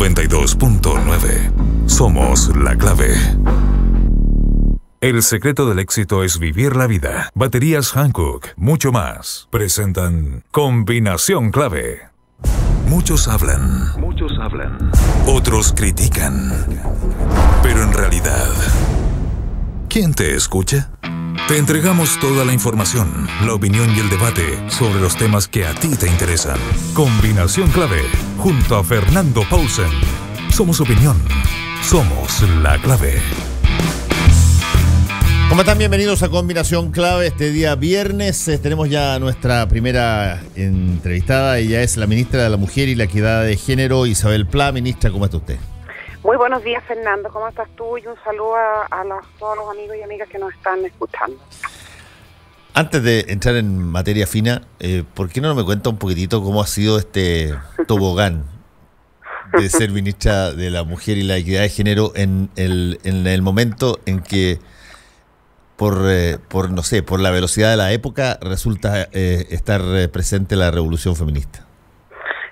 92.9. Somos la clave. El secreto del éxito es vivir la vida. Baterías Hankook, mucho más. Presentan Combinación Clave. Muchos hablan. Otros critican. Pero en realidad, ¿quién te escucha? Te entregamos toda la información, la opinión y el debate sobre los temas que a ti te interesan. Combinación Clave, junto a Fernando Paulsen. Somos opinión. Somos la clave. ¿Cómo están? Bienvenidos a Combinación Clave. Este día viernes tenemos ya nuestra primera entrevistada. Ella es la ministra de la Mujer y la Equidad de Género, Isabel Pla. Ministra, ¿cómo está usted? Muy buenos días, Fernando. ¿Cómo estás tú? Y un saludo a todos los amigos y amigas que nos están escuchando. Antes de entrar en materia fina, ¿por qué no me cuenta un poquitito cómo ha sido este tobogán de ser ministra de la Mujer y la Equidad de Género en el momento en que por la velocidad de la época resulta estar presente la revolución feminista?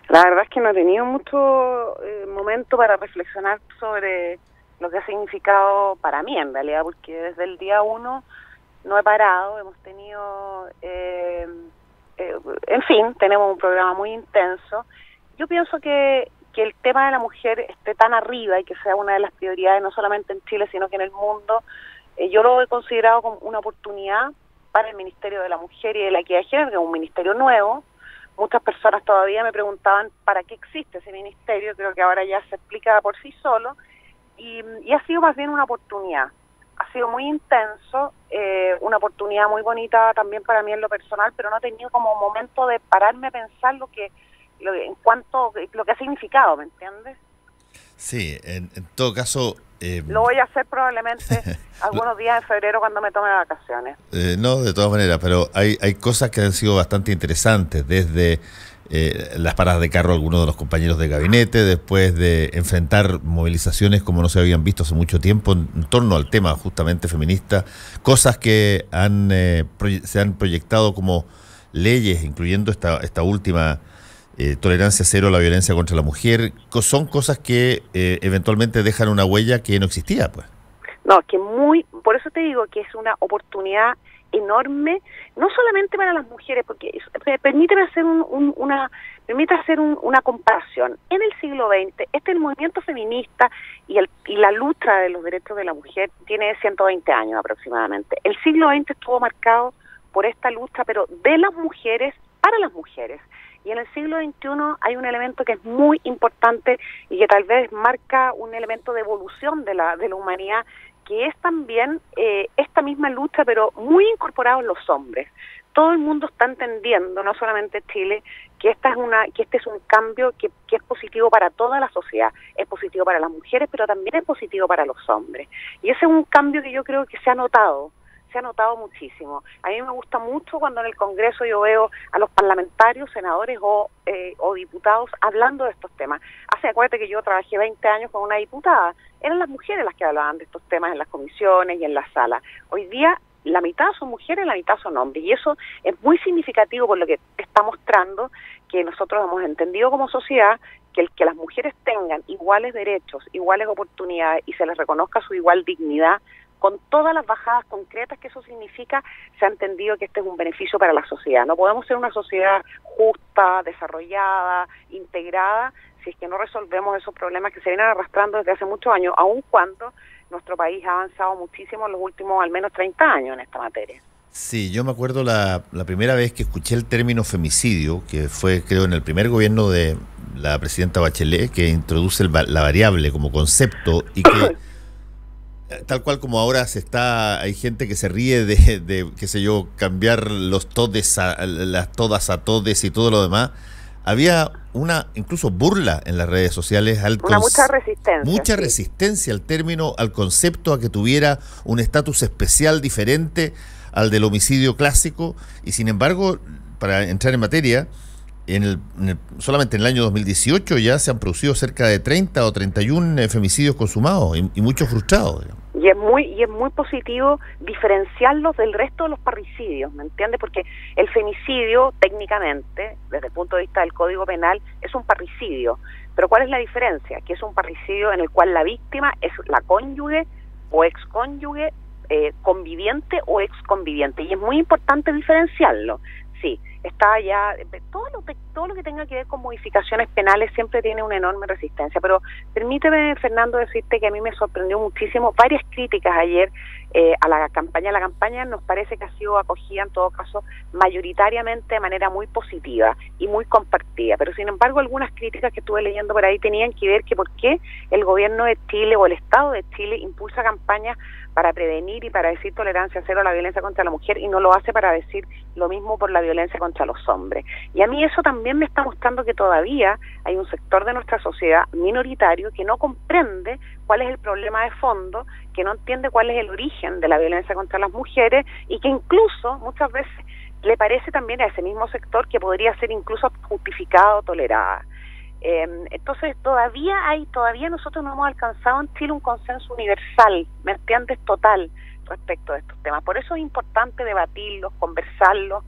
La verdad es que no he tenido mucho momento para reflexionar sobre lo que ha significado para mí, en realidad, porque desde el día 1 no he parado. Hemos tenido, en fin, tenemos un programa muy intenso. Yo pienso que el tema de la mujer esté tan arriba y que sea una de las prioridades, no solamente en Chile, sino que en el mundo, yo lo he considerado como una oportunidad para el Ministerio de la Mujer y de la Equidad de Género, que es un ministerio nuevo. Muchas personas todavía me preguntaban para qué existe ese ministerio. Creo que ahora ya se explica por sí solo, y ha sido más bien una oportunidad. Ha sido muy intenso, una oportunidad muy bonita también para mí en lo personal, pero no he tenido como momento de pararme a pensar lo que ha significado, ¿me entiendes? Sí, en todo caso... lo voy a hacer probablemente algunos días en febrero cuando me tome vacaciones. No, de todas maneras, pero hay cosas que han sido bastante interesantes, desde las paradas de carro de algunos de los compañeros de gabinete, después de enfrentar movilizaciones como no se habían visto hace mucho tiempo en torno al tema justamente feminista, cosas que se han proyectado como leyes, incluyendo esta última tolerancia cero a la violencia contra la mujer. Son cosas que eventualmente dejan una huella que no existía, pues. No, que por eso te digo que es una oportunidad enorme, no solamente para las mujeres, porque permíteme hacer una comparación. En el siglo XX, el movimiento feminista y la lucha de los derechos de la mujer tiene 120 años aproximadamente. El siglo XX estuvo marcado por esta lucha, pero de las mujeres para las mujeres. Y en el siglo XXI hay un elemento que es muy importante y que tal vez marca un elemento de evolución de la humanidad, que es también esta misma lucha, pero muy incorporado en los hombres. Todo el mundo está entendiendo, no solamente Chile, que este es un cambio que es positivo para toda la sociedad, es positivo para las mujeres, pero también es positivo para los hombres. Y ese es un cambio que yo creo que se ha notado muchísimo. A mí me gusta mucho cuando en el Congreso yo veo a los parlamentarios, senadores o diputados hablando de estos temas. Acuérdate que yo trabajé 20 años con una diputada. Eran las mujeres las que hablaban de estos temas en las comisiones y en la sala. Hoy día la mitad son mujeres, la mitad son hombres. Y eso es muy significativo por lo que está mostrando que nosotros hemos entendido como sociedad que el que las mujeres tengan iguales derechos, iguales oportunidades y se les reconozca su igual dignidad, con todas las bajadas concretas que eso significa, se ha entendido que este es un beneficio para la sociedad. No podemos ser una sociedad justa, desarrollada, integrada, si es que no resolvemos esos problemas que se vienen arrastrando desde hace muchos años, aun cuando nuestro país ha avanzado muchísimo en los últimos al menos 30 años en esta materia. Sí, yo me acuerdo la primera vez que escuché el término femicidio, que fue creo en el primer gobierno de la presidenta Bachelet, que introduce la variable como concepto y que... Tal cual como ahora hay gente que se ríe de qué sé yo, cambiar los todes las todas a todes y todo lo demás. Había una incluso burla en las redes sociales mucha resistencia. Mucha resistencia al término, al concepto, a que tuviera un estatus especial diferente al del homicidio clásico. Y sin embargo, para entrar en materia, solamente en el año 2018 ya se han producido cerca de 30 o 31 femicidios consumados y muchos frustrados, digamos. Y es muy positivo diferenciarlos del resto de los parricidios, ¿me entiendes? Porque el femicidio, técnicamente, desde el punto de vista del Código Penal, es un parricidio. Pero ¿cuál es la diferencia? Que es un parricidio en el cual la víctima es la cónyuge o excónyuge, conviviente o exconviviente. Y es muy importante diferenciarlo. Sí, está ya, todo lo que tenga que ver con modificaciones penales siempre tiene una enorme resistencia, pero permíteme, Fernando, decirte que a mí me sorprendió muchísimo varias críticas ayer a la campaña. La campaña nos parece que ha sido acogida en todo caso mayoritariamente de manera muy positiva y muy compartida, pero sin embargo algunas críticas que estuve leyendo por ahí tenían que ver que por qué el gobierno de Chile o el Estado de Chile impulsa campañas para prevenir y para decir tolerancia cero a la violencia contra la mujer y no lo hace para decir lo mismo por la violencia contra los hombres. Y a mí eso también me está mostrando que todavía hay un sector de nuestra sociedad minoritario que no comprende cuál es el problema de fondo, que no entiende cuál es el origen de la violencia contra las mujeres y que incluso muchas veces le parece también a ese mismo sector que podría ser incluso justificada o tolerada. Entonces todavía nosotros no hemos alcanzado en Chile un consenso universal, ¿me entiendes? Total respecto de estos temas. Por eso es importante debatirlos, conversarlos,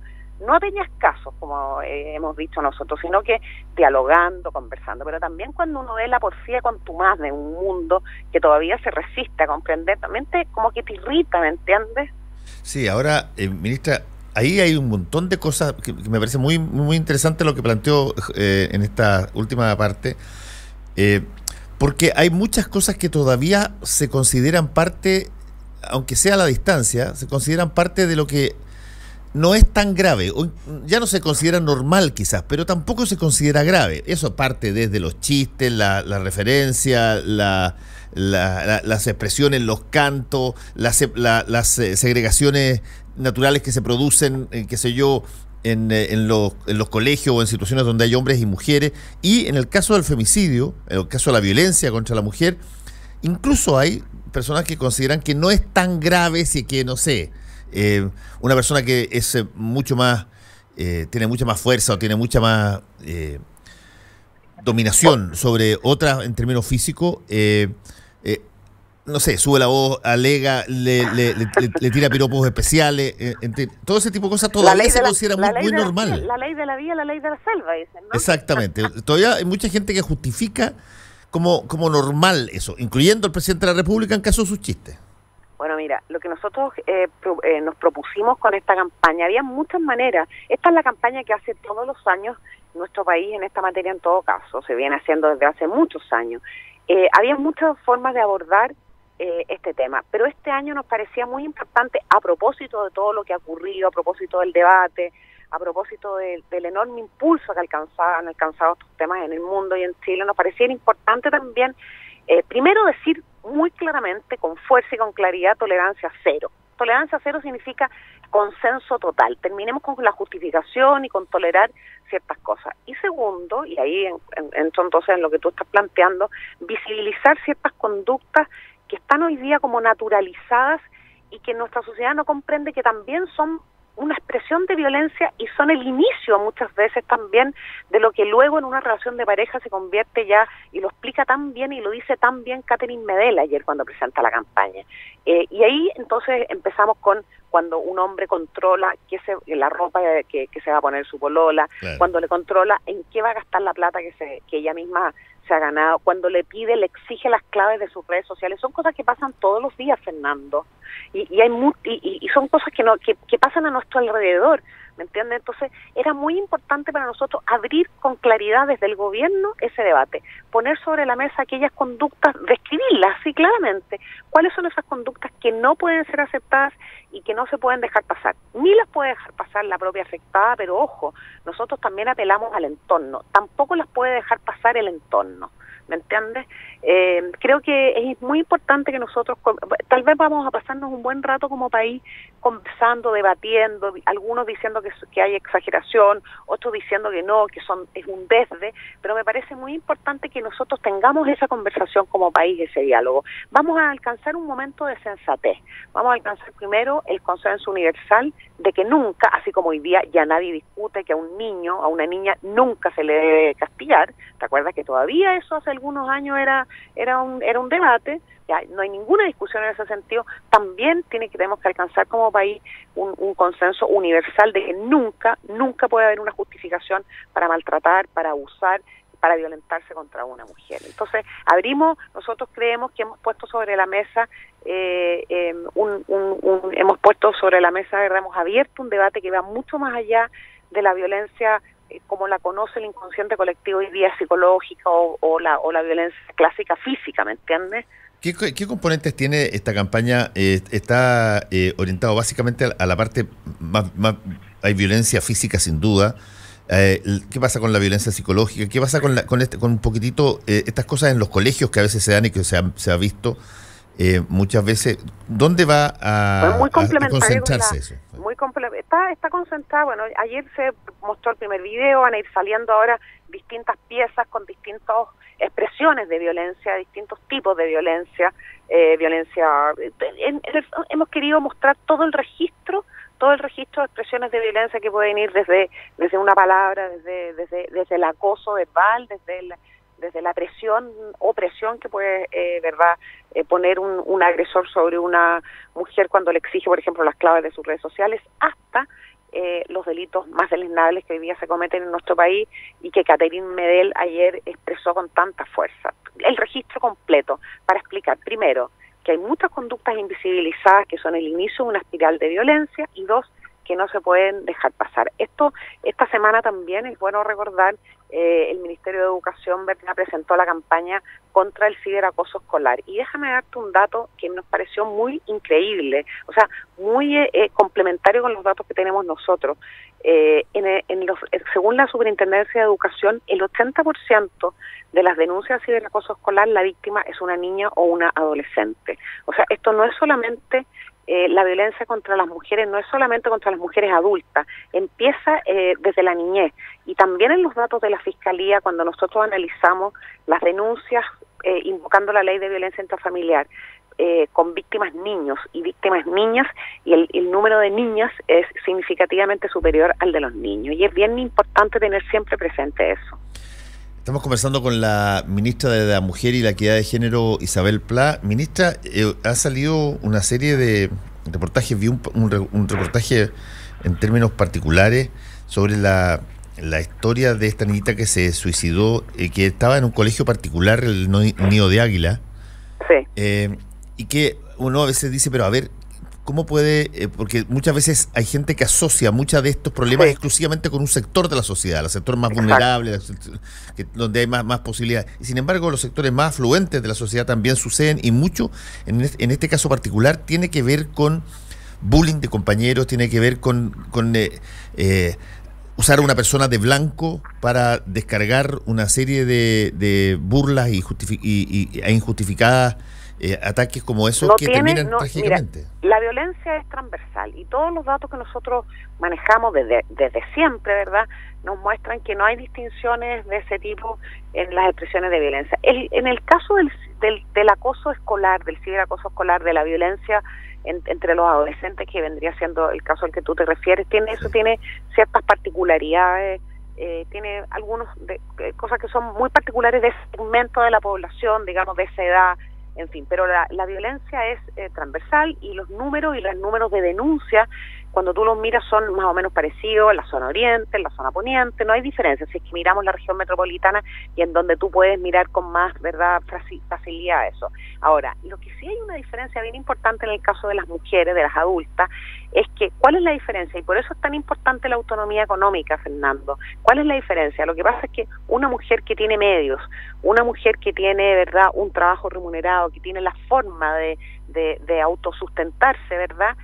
no a peñascasos, como hemos dicho nosotros, sino que dialogando, conversando, pero también cuando uno ve la porfía contumaz de un mundo que todavía se resiste a comprender, también como que te irrita, ¿me entiendes? Sí, ahora, ministra, ahí hay un montón de cosas que me parece muy, muy interesante lo que planteó en esta última parte, porque hay muchas cosas que todavía se consideran parte, aunque sea a la distancia, se consideran parte de lo que no es tan grave, ya no se considera normal quizás, pero tampoco se considera grave. Eso parte desde los chistes, la referencia, las expresiones, los cantos, las segregaciones naturales que se producen, qué sé yo, en los colegios o en situaciones donde hay hombres y mujeres. Y en el caso del femicidio, en el caso de la violencia contra la mujer, incluso hay personas que consideran que no es tan grave si que, no sé, una persona que es mucho más, tiene mucha más fuerza o tiene mucha más dominación sobre otra en términos físicos, no sé, sube la voz, alega, le tira piropos especiales, todo ese tipo de cosas todavía se considera muy normal. La ley de la vida, la ley de la selva, dicen, ¿no? Exactamente. Todavía hay mucha gente que justifica como normal eso, incluyendo el presidente de la República en caso de sus chistes. Bueno, mira, lo que nosotros nos propusimos con esta campaña, había muchas maneras. Esta es la campaña que hace todos los años nuestro país en esta materia, en todo caso, se viene haciendo desde hace muchos años. Había muchas formas de abordar este tema, pero este año nos parecía muy importante, a propósito de todo lo que ha ocurrido, a propósito del debate, a propósito del enorme impulso que han alcanzado estos temas en el mundo y en Chile, nos parecía importante también, primero decir muy claramente, con fuerza y con claridad, tolerancia cero. Tolerancia cero significa consenso total. Terminemos con la justificación y con tolerar ciertas cosas. Y segundo, y ahí entro entonces en lo que tú estás planteando, visibilizar ciertas conductas que están hoy día como naturalizadas y que nuestra sociedad no comprende que también son una expresión de violencia y son el inicio muchas veces también de lo que luego en una relación de pareja se convierte ya, y lo explica tan bien y lo dice tan bien Catherine Medel ayer cuando presenta la campaña. Y ahí entonces empezamos con cuando un hombre controla la ropa que se va a poner su polola, claro, cuando le controla en qué va a gastar la plata que ella misma se ha ganado, cuando le exige las claves de sus redes sociales. Son cosas que pasan todos los días, Fernando, y son cosas que pasan a nuestro alrededor, ¿me entiendes? Entonces era muy importante para nosotros abrir con claridad desde el gobierno ese debate, poner sobre la mesa aquellas conductas, describirlas así claramente, cuáles son esas conductas que no pueden ser aceptadas y que no se pueden dejar pasar, ni las puede dejar pasar la propia afectada, pero ojo, nosotros también apelamos al entorno, tampoco las puede dejar pasar el entorno, ¿me entiendes? Creo que es muy importante que nosotros, tal vez vamos a pasarnos un buen rato como país conversando, debatiendo, algunos diciendo que hay exageración, otros diciendo que no, es un desde, pero me parece muy importante que nosotros tengamos esa conversación como país, ese diálogo. Vamos a alcanzar un momento de sensatez. Vamos a alcanzar primero el consenso universal de que nunca, así como hoy día ya nadie discute que a un niño, a una niña, nunca se le debe castigar. ¿Te acuerdas que todavía eso hace algunos años era un debate? Ya no hay ninguna discusión en ese sentido. También tenemos que alcanzar como país un consenso universal de que nunca puede haber una justificación para maltratar, para abusar, para violentarse contra una mujer. Entonces, nosotros creemos que hemos puesto sobre la mesa, ¿verdad? Hemos abierto un debate que va mucho más allá de la violencia como la conoce el inconsciente colectivo hoy día, psicológica o la violencia clásica física, ¿me entiendes? ¿Qué componentes tiene esta campaña? Está orientado básicamente a la parte más... Hay violencia física sin duda. ¿Qué pasa con la violencia psicológica? ¿Qué pasa con un poquitito estas cosas en los colegios que a veces se dan y que se ha visto muchas veces? ¿Dónde va a concentrarse eso? Está concentrada. Bueno, ayer se mostró el primer video, van a ir saliendo ahora distintas piezas con distintas expresiones de violencia, distintos tipos de violencia. Hemos querido mostrar todo el registro de expresiones de violencia que pueden ir desde una palabra, desde el acoso verbal, desde la opresión que puede poner un agresor sobre una mujer cuando le exige, por ejemplo, las claves de sus redes sociales, hasta los delitos más deleznables que hoy día se cometen en nuestro país y que Catherine Medel ayer expresó con tanta fuerza. El registro completo para explicar, primero, que hay muchas conductas invisibilizadas que son el inicio de una espiral de violencia, y dos, que no se pueden dejar pasar. Esta semana también es bueno recordar, el Ministerio de Educación, ¿verdad?, presentó la campaña contra el ciberacoso escolar. Y déjame darte un dato que nos pareció muy increíble, o sea, muy complementario con los datos que tenemos nosotros. Según la Superintendencia de Educación, el 80% de las denuncias de ciberacoso escolar, la víctima es una niña o una adolescente. O sea, esto no es solamente la violencia contra las mujeres, no es solamente contra las mujeres adultas, empieza desde la niñez. Y también en los datos de la Fiscalía, cuando nosotros analizamos las denuncias invocando la ley de violencia intrafamiliar con víctimas niños y víctimas niñas, y el número de niñas es significativamente superior al de los niños. Y es bien importante tener siempre presente eso. Estamos conversando con la ministra de la Mujer y la Equidad de Género, Isabel Pla. Ministra, ha salido una serie de reportajes, vi un reportaje en términos particulares sobre la historia de esta niñita que se suicidó, que estaba en un colegio particular, el Nido de Águila. Sí. Y que uno a veces dice, pero a ver, ¿cómo puede? Porque muchas veces hay gente que asocia muchos de estos problemas exclusivamente con un sector de la sociedad, el sector más vulnerable, donde hay más posibilidades. Y sin embargo, los sectores más afluentes de la sociedad también suceden, y mucho, en este caso particular, tiene que ver con bullying de compañeros, tiene que ver con usar a una persona de blanco para descargar una serie de burlas e injustificadas ataques como esos terminan trágicamente. Mira, la violencia es transversal y todos los datos que nosotros manejamos desde siempre, ¿verdad?, nos muestran que no hay distinciones de ese tipo en las expresiones de violencia. En el caso del acoso escolar, del ciberacoso escolar, de la violencia entre los adolescentes, que vendría siendo el caso al que tú te refieres, tiene ciertas particularidades, tiene algunas cosas que son muy particulares de ese segmento de la población, digamos, de esa edad, en fin, pero la violencia es transversal, y los números de denuncia, cuando tú los miras, son más o menos parecidos en la zona oriente, en la zona poniente, no hay diferencia. Si es que miramos la región metropolitana, y en donde tú puedes mirar con más, ¿verdad?, facilidad eso. Ahora, lo que sí hay una diferencia bien importante en el caso de las mujeres, de las adultas, es que, ¿cuál es la diferencia? Y por eso es tan importante la autonomía económica, Fernando. ¿Cuál es la diferencia? Lo que pasa es que una mujer que tiene medios, una mujer que tiene, ¿verdad?, un trabajo remunerado, que tiene la forma de autosustentarse, ¿verdad?,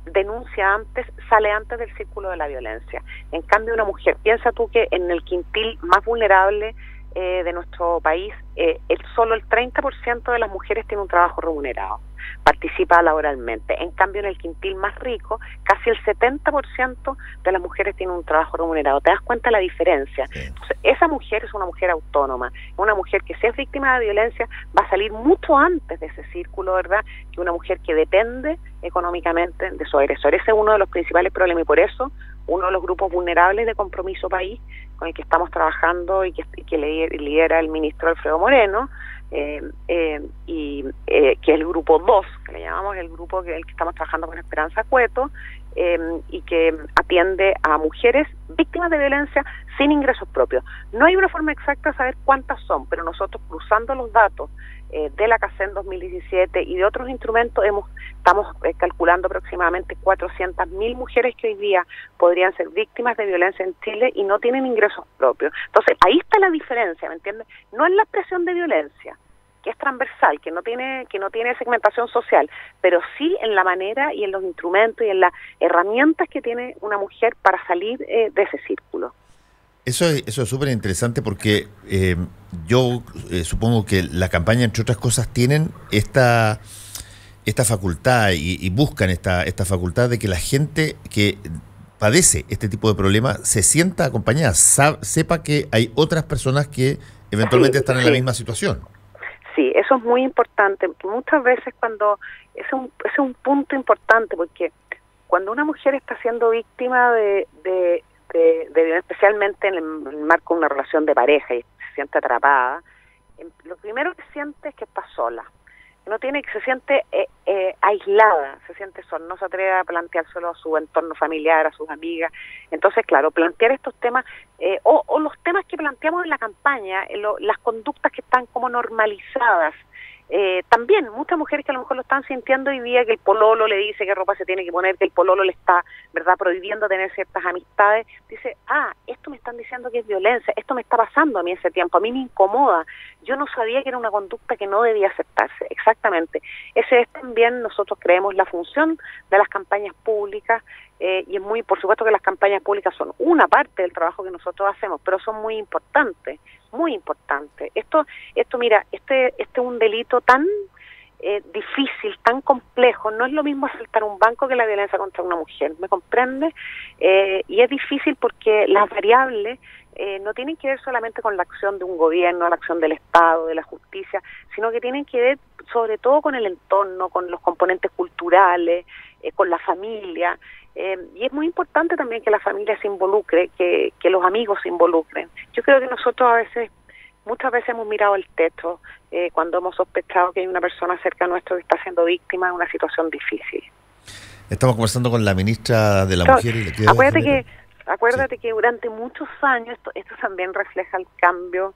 denuncia antes, sale antes del círculo de la violencia. En cambio, una mujer, piensa tú que en el quintil más vulnerable de nuestro país, solo el 30% de las mujeres tiene un trabajo remunerado, participa laboralmente. En cambio, en el quintil más rico, casi el 70% de las mujeres tienen un trabajo remunerado. ¿Te das cuenta de la diferencia? Sí. Entonces, esa mujer es una mujer autónoma, una mujer que, si es víctima de violencia, va a salir mucho antes de ese círculo, ¿verdad?, que una mujer que depende económicamente de su agresor. Ese es uno de los principales problemas, y por eso uno de los grupos vulnerables de Compromiso País, con el que estamos trabajando y que lidera el ministro Alfredo Moreno, que es el grupo 2, que le llamamos el grupo el que estamos trabajando con Esperanza Cueto, y que atiende a mujeres víctimas de violencia sin ingresos propios. No hay una forma exacta de saber cuántas son, pero nosotros, cruzando los datos de la CACEN 2017 y de otros instrumentos, estamos calculando aproximadamente 400.000 mujeres que hoy día podrían ser víctimas de violencia en Chile y no tienen ingresos propios. Entonces, ahí está la diferencia, ¿me entiendes? No es la expresión de violencia, que es transversal, que no tiene segmentación social, pero sí en la manera y en los instrumentos y en las herramientas que tiene una mujer para salir de ese círculo. Eso es súper interesante porque yo supongo que la campaña, entre otras cosas, tienen esta facultad y buscan esta facultad de que la gente que padece este tipo de problemas se sienta acompañada, sepa que hay otras personas que eventualmente están en la misma situación. Sí, eso es muy importante, porque muchas veces cuando es un punto importante, porque cuando una mujer está siendo víctima de especialmente en el marco de una relación de pareja y se siente atrapada, lo primero que siente es que está sola, se siente aislada, se siente sola, no se atreve a planteárselo a su entorno familiar, a sus amigas. Entonces, claro, plantear estos temas o los temas que planteamos en la campaña, las conductas que están como normalizadas. También muchas mujeres que a lo mejor lo están sintiendo hoy día, que el pololo le dice qué ropa se tiene que poner, que el pololo le está, ¿verdad?, prohibiendo tener ciertas amistades, dice, esto me están diciendo que es violencia, esto me está pasando a mí ese tiempo, a mí me incomoda, yo no sabía que era una conducta que no debía aceptarse. Exactamente, ese es también, nosotros creemos, la función de las campañas públicas, y es muy, por supuesto que las campañas públicas son una parte del trabajo que nosotros hacemos, pero son muy importantes, muy importante. Esto mira, este es un delito tan difícil, tan complejo. No es lo mismo asaltar un banco que la violencia contra una mujer, ¿me comprende? Y es difícil porque las variables no tienen que ver solamente con la acción de un gobierno, la acción del Estado, de la justicia, sino que tienen que ver sobre todo con el entorno, con los componentes culturales, con la familia. Y es muy importante también que la familia se involucre, que los amigos se involucren. Yo creo que nosotros muchas veces hemos mirado el techo cuando hemos sospechado que hay una persona cerca nuestro que está siendo víctima de una situación difícil. Estamos conversando con la ministra de la Mujer y la Equidad de Género. Acuérdate que durante muchos años, esto también refleja el cambio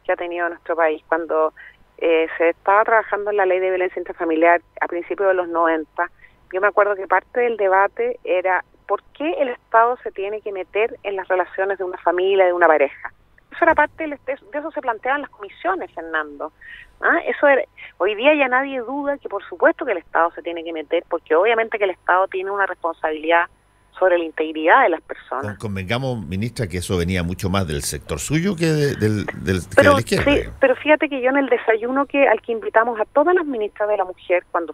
que ha tenido nuestro país. Cuando se estaba trabajando en la ley de violencia intrafamiliar a principios de los 90, yo me acuerdo que parte del debate era ¿por qué el Estado se tiene que meter en las relaciones de una familia, de una pareja? Eso era parte de eso se planteaban las comisiones, Fernando. Hoy día ya nadie duda que por supuesto que el Estado se tiene que meter, porque obviamente que el Estado tiene una responsabilidad sobre la integridad de las personas. Convengamos, ministra, que eso venía mucho más del sector suyo que que de la izquierda. Sí, pero fíjate que yo en el desayuno al que invitamos a todas las ministras de la mujer, cuando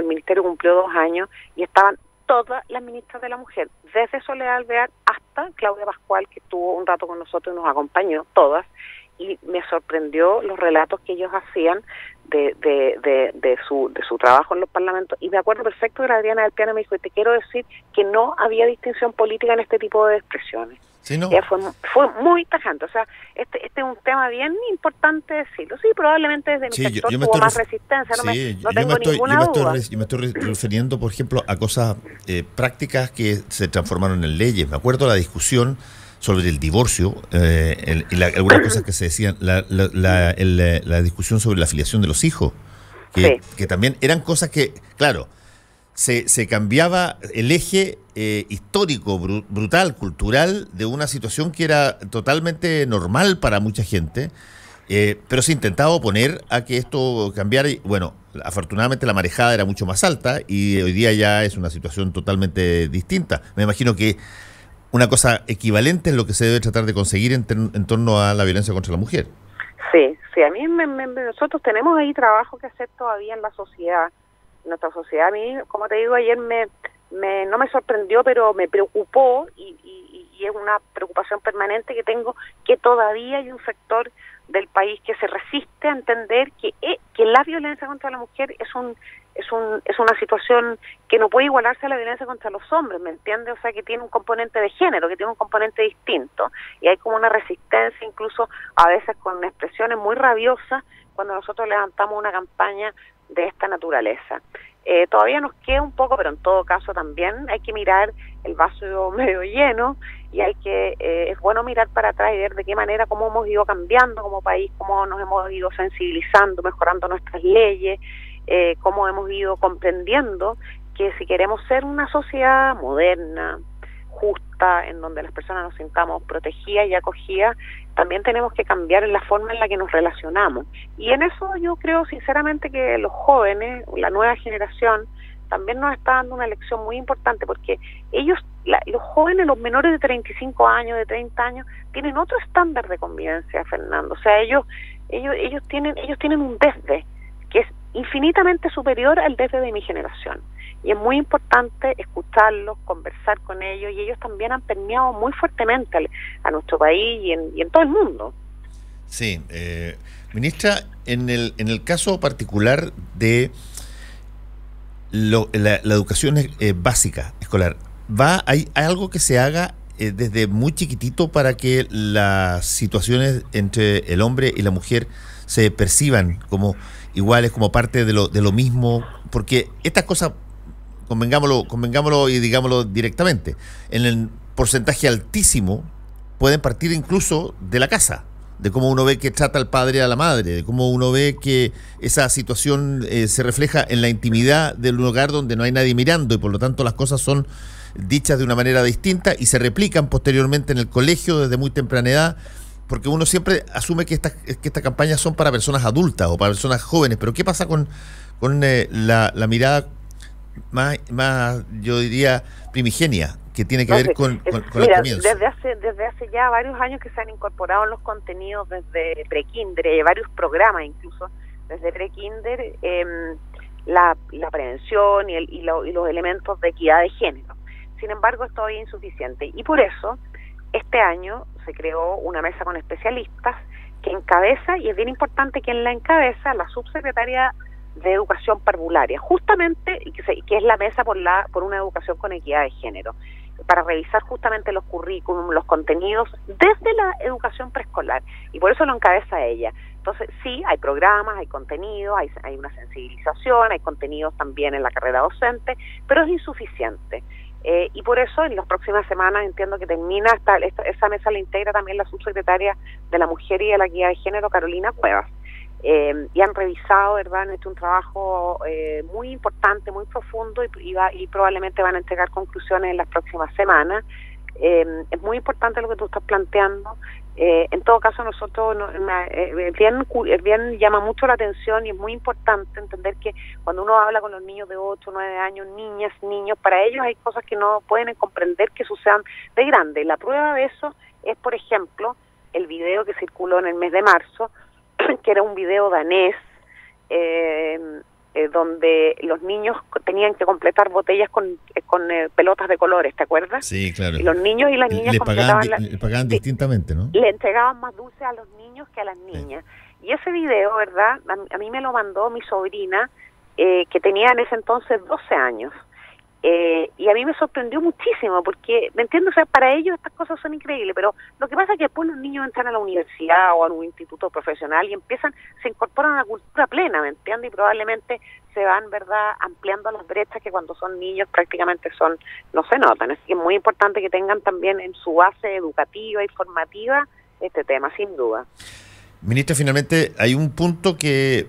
el ministerio cumplió 2 años, y estaban todas las ministras de la mujer, desde Soledad Alvear hasta Claudia Pascual, que estuvo un rato con nosotros y nos acompañó, todas, y me sorprendió los relatos que ellos hacían de su trabajo en los parlamentos. Y me acuerdo perfecto que la Adriana del Piano me dijo, te quiero decir que no había distinción política en este tipo de expresiones. Sí, ¿no? Ella fue muy tajante. O sea, este es un tema bien importante decirlo. Sí, probablemente desde mi sector tuvo más resistencia, no tengo ninguna duda. Yo me estoy refiriendo, por ejemplo, a cosas prácticas que se transformaron en leyes. Me acuerdo la discusión sobre el divorcio y algunas cosas que se decían, la discusión sobre la afiliación de los hijos, que también eran cosas que, claro, se cambiaba el eje histórico, brutal, cultural, de una situación que era totalmente normal para mucha gente, pero se intentaba oponer a que esto cambiara. Y, bueno, afortunadamente la marejada era mucho más alta y hoy día ya es una situación totalmente distinta. Me imagino que una cosa equivalente en lo que se debe tratar de conseguir en torno a la violencia contra la mujer. Sí, a mí nosotros tenemos ahí trabajo que hacer todavía en la sociedad. En nuestra sociedad, a mí, como te digo, ayer no me sorprendió, pero me preocupó y es una preocupación permanente que tengo, que todavía hay un sector del país que se resiste a entender que la violencia contra la mujer es una situación que no puede igualarse a la violencia contra los hombres, ¿me entiendes? O sea, que tiene un componente de género, que tiene un componente distinto, y hay como una resistencia, incluso a veces con expresiones muy rabiosas, cuando nosotros levantamos una campaña de esta naturaleza. Todavía nos queda un poco, pero en todo caso también hay que mirar el vaso medio lleno, y es bueno mirar para atrás y ver de qué manera, cómo hemos ido cambiando como país, cómo nos hemos ido sensibilizando, mejorando nuestras leyes, cómo hemos ido comprendiendo que si queremos ser una sociedad moderna, justa, en donde las personas nos sintamos protegidas y acogidas, también tenemos que cambiar en la forma en la que nos relacionamos. Y en eso yo creo sinceramente que los jóvenes, la nueva generación, también nos está dando una lección muy importante, porque los jóvenes, los menores de 35 años, de 30 años, tienen otro estándar de convivencia, Fernando. O sea, ellos tienen un desde que es infinitamente superior al desde de mi generación. Y es muy importante escucharlos, conversar con ellos, y ellos también han permeado muy fuertemente a nuestro país y en todo el mundo. Sí, ministra, en el caso particular de la educación básica, escolar, ¿hay algo que se haga desde muy chiquitito para que las situaciones entre el hombre y la mujer se perciban como iguales, como parte de lo mismo? Porque estas cosas, convengámoslo y digámoslo directamente, en el porcentaje altísimo pueden partir incluso de la casa, de cómo uno ve que trata al padre a la madre, de cómo uno ve que esa situación se refleja en la intimidad del hogar donde no hay nadie mirando, y por lo tanto las cosas son dichas de una manera distinta y se replican posteriormente en el colegio desde muy temprana edad, porque uno siempre asume que estas campañas son para personas adultas o para personas jóvenes. Pero ¿qué pasa con la mirada más, yo diría, primigenia, que tiene que ver con el comienzo? Desde hace ya varios años que se han incorporado en los contenidos desde prekinder, hay varios programas incluso desde prekinder, la prevención y los elementos de equidad de género. Sin embargo, es todavía insuficiente, y por eso este año se creó una mesa con especialistas que encabeza, y es bien importante quien la encabeza, la subsecretaria de Educación Parvularia, justamente, que es la mesa por una educación con equidad de género, para revisar justamente los currículum, los contenidos desde la educación preescolar, y por eso lo encabeza ella. Entonces, sí, hay programas, hay contenidos, hay una sensibilización, hay contenidos también en la carrera docente, pero es insuficiente. Y por eso en las próximas semanas entiendo que termina esa mesa, la integra también la subsecretaria de la Mujer y de la Equidad de Género, Carolina Cuevas, y han revisado, ¿verdad?, han hecho un trabajo muy importante, muy profundo, y probablemente van a entregar conclusiones en las próximas semanas. Es muy importante lo que tú estás planteando. En todo caso, nosotros bien llama mucho la atención, y es muy importante entender que cuando uno habla con los niños de 8, 9 años, niñas, niños, para ellos hay cosas que no pueden comprender que sucedan de grande. La prueba de eso es, por ejemplo, el video que circuló en el mes de marzo, que era un video danés, donde los niños tenían que completar botellas con pelotas de colores, ¿te acuerdas? Sí, claro. Y los niños y las niñas le pagaban distintamente, ¿no? Le entregaban más dulces a los niños que a las niñas. Sí. Y ese video, ¿verdad?, a mí me lo mandó mi sobrina, que tenía en ese entonces 12 años. Y a mí me sorprendió muchísimo, porque, ¿me entiendes? O sea, para ellos estas cosas son increíbles, pero lo que pasa es que después los niños entran a la universidad o a un instituto profesional y se incorporan a la cultura plena, ¿me entiendes? Y probablemente se van, ¿verdad?, ampliando las brechas que cuando son niños prácticamente no se notan. Así que es muy importante que tengan también en su base educativa y formativa este tema, sin duda. Ministra, finalmente hay un punto que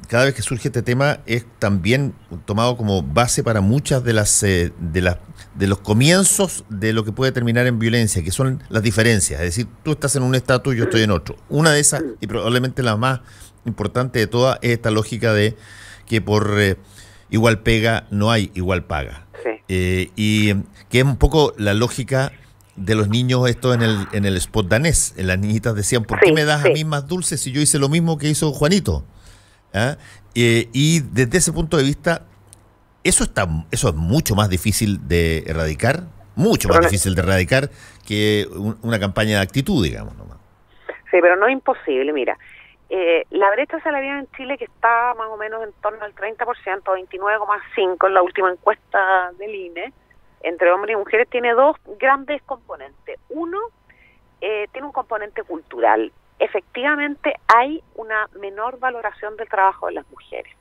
cada vez que surge este tema es también tomado como base para muchas de los comienzos de lo que puede terminar en violencia, que son las diferencias. Es decir, tú estás en un estatus y yo estoy en otro. Una de esas, y probablemente la más importante de todas, es esta lógica de que por igual pega no hay igual paga. Sí. Y que es un poco la lógica de los niños esto en el spot danés. Las niñitas decían, ¿por qué me das a mí más dulces si yo hice lo mismo que hizo Juanito? ¿Ah? Y desde ese punto de vista, eso es mucho más difícil de erradicar, que una campaña de actitud, digamos, nomás. Sí, pero no es imposible, mira. La brecha salarial en Chile, que está más o menos en torno al 30%, 29,5% en la última encuesta del INE, entre hombres y mujeres, tiene dos grandes componentes. Uno, tiene un componente cultural. Efectivamente, hay una menor valoración del trabajo de las mujeres.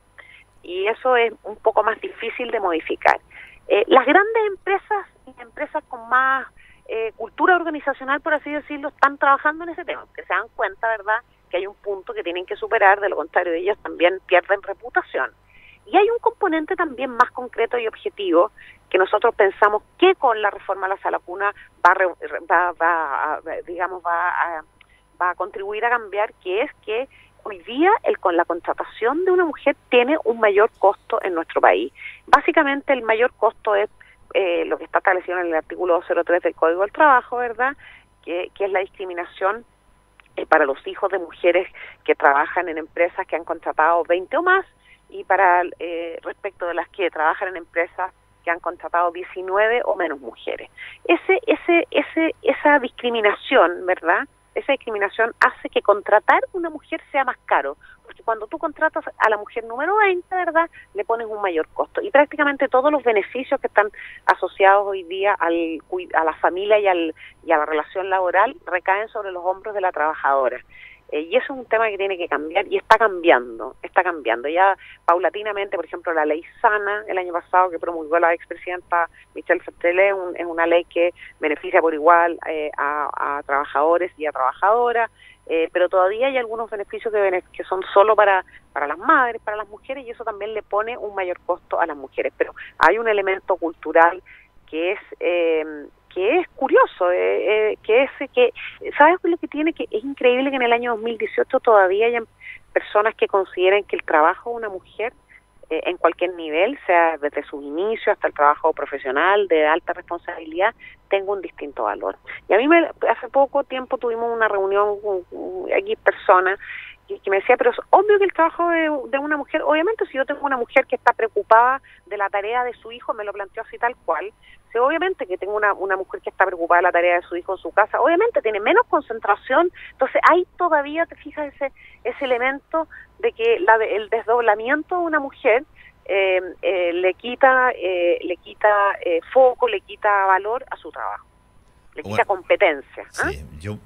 Y eso es un poco más difícil de modificar. Las grandes empresas con más cultura organizacional, por así decirlo, están trabajando en ese tema, que se dan cuenta, ¿verdad?, que hay un punto que tienen que superar, de lo contrario ellos también pierden reputación. Y hay un componente también más concreto y objetivo que nosotros pensamos que con la reforma a la sala cuna va a contribuir a cambiar, que es que hoy día con la contratación de una mujer tiene un mayor costo en nuestro país. Básicamente el mayor costo es lo que está establecido en el artículo 203 del Código del Trabajo, ¿verdad?, que es la discriminación para los hijos de mujeres que trabajan en empresas que han contratado 20 o más, y para respecto de las que trabajan en empresas que han contratado 19 o menos mujeres. Esa discriminación, ¿verdad?, esa discriminación hace que contratar una mujer sea más caro, porque cuando tú contratas a la mujer número 20, ¿verdad?, le pones un mayor costo. Y prácticamente todos los beneficios que están asociados hoy día a la familia y a la relación laboral recaen sobre los hombros de la trabajadora. Y eso es un tema que tiene que cambiar, y está cambiando. Ya paulatinamente, por ejemplo, la ley Sana, el año pasado, que promulgó la expresidenta Michelle Bachelet, es una ley que beneficia por igual a trabajadores y a trabajadoras, pero todavía hay algunos beneficios que son solo para las madres, para las mujeres, y eso también le pone un mayor costo a las mujeres. Pero hay un elemento cultural que es curioso, ¿sabes lo que tiene? Que es increíble que en el año 2018 todavía hayan personas que consideren que el trabajo de una mujer en cualquier nivel, sea desde sus inicios hasta el trabajo profesional de alta responsabilidad, tenga un distinto valor. Y a mí hace poco tiempo tuvimos una reunión con aquí personas que me decía, pero es obvio que el trabajo de una mujer, obviamente si yo tengo una mujer que está preocupada de la tarea de su hijo, me lo planteó así tal cual, si obviamente que tengo una mujer que está preocupada de la tarea de su hijo en su casa, obviamente tiene menos concentración, entonces hay todavía, te fijas, ese elemento de que el desdoblamiento de una mujer le quita foco, le quita valor a su trabajo, le quita competencia. Sí, yo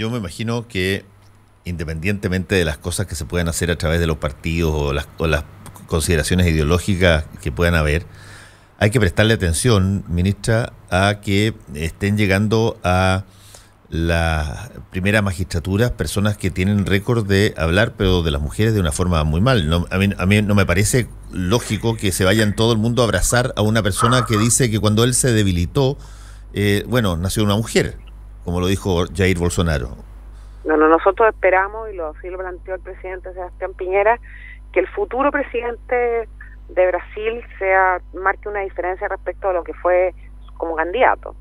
me imagino que independientemente de las cosas que se puedan hacer a través de los partidos o las consideraciones ideológicas que puedan haber, hay que prestarle atención, ministra, a que estén llegando a la primera magistratura personas que tienen récord de hablar, pero de las mujeres de una forma muy mal. A mí no me parece lógico que se vayan todo el mundo a abrazar a una persona que dice que cuando él se debilitó, nació una mujer, como lo dijo Jair Bolsonaro. Nosotros esperamos, y así lo planteó el presidente Sebastián Piñera, que el futuro presidente de Brasil marque una diferencia respecto a lo que fue como candidato.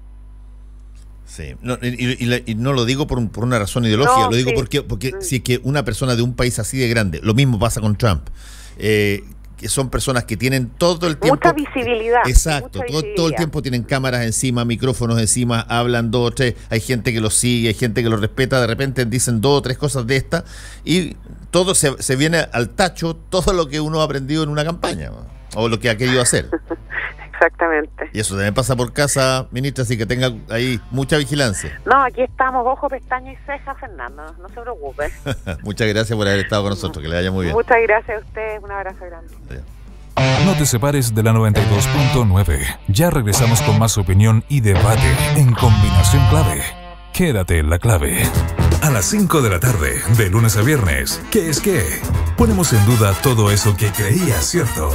Sí, y no lo digo por una razón ideológica, lo digo porque si es que una persona de un país así de grande, lo mismo pasa con Trump, que son personas que tienen todo el tiempo... Mucha visibilidad. Exacto, todo el tiempo tienen cámaras encima, micrófonos encima, hablan 2 o 3, hay gente que los sigue, hay gente que los respeta, de repente dicen 2 o 3 cosas de estas, y todo se viene al tacho, todo lo que uno ha aprendido en una campaña, o lo que ha querido hacer. Exactamente. Y eso también pasa por casa, ministra, así que tenga ahí mucha vigilancia. No, aquí estamos, ojo, pestaña y ceja, Fernando, no se preocupe. Muchas gracias por haber estado con nosotros, que le vaya muy bien. Muchas gracias a ustedes, un abrazo grande. Adiós. No te separes de la 92.9. Ya regresamos con más opinión y debate en Combinación Clave. Quédate en la clave. A las 5 de la tarde, de lunes a viernes. ¿Qué es qué? Ponemos en duda todo eso que creías, ¿cierto?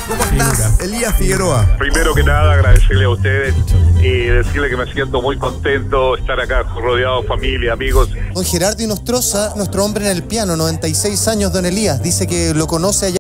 ¿Cómo estás, Elías Figueroa? Primero que nada, agradecerle a ustedes y decirle que me siento muy contento de estar acá rodeado de familia, amigos. Don Gerardo Inostroza, nuestro hombre en el piano, 96 años, don Elías, dice que lo conoce allá